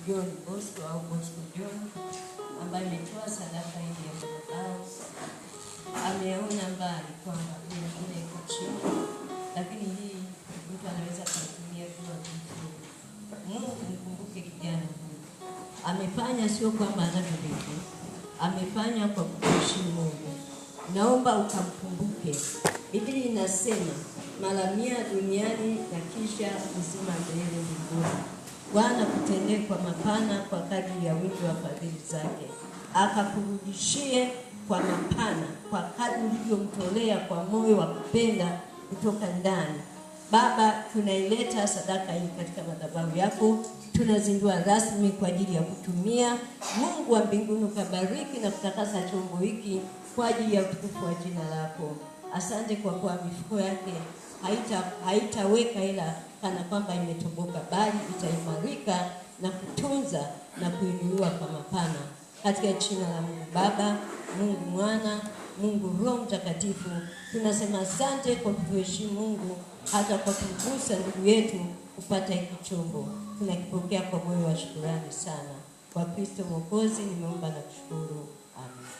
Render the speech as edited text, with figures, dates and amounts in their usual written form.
John Bosco au Bosco John ambaye ametoa sadaka hii ya madhabahu. Ameona mbali kwamba kuna iko chini, lakini hii mtu anaweza kutumia kwa kitu. Mungu mkumbuke kijana huyu. Amefanya sio kwamba anavyodai. Amefanya kwa kuheshimu Mungu. Naomba ukamkumbuke. Biblia inasema mara 100 duniani na kisha uzima milele mbinguni. Bwana kutendee kwa mapana kwa kadri ya wingi wa fadhili zake. Akakurudishie kwa mapana kwa kadri ulivyomtolea kwa moyo wa kupenda kutoka ndani. Baba, tunaileta sadaka hii katika madhabahu yako. Tunazindua rasmi kwa ajili ya kutumia. Mungu wa mbinguni ukabariki na kutakasa chombo hiki kwa ajili ya utukufu wa jina lako. Asante kwa kuwa mifuko yake haitaweka ila kana kwamba imetoboka, bali itaimarika na kutunza na kuinuliwa kwa mapana. Katika jina la Mungu Baba, Mungu Mwana, Mungu Roho Mtakatifu, tunasema asante kwa kutuheshimu Mungu, hata kwa kugusa ndugu yetu kupata hiki chombo. Tunakipokea kwa moyo wa shukrani sana. Kwa Kristo Mwokozi nimeomba na kushukuru. Amen.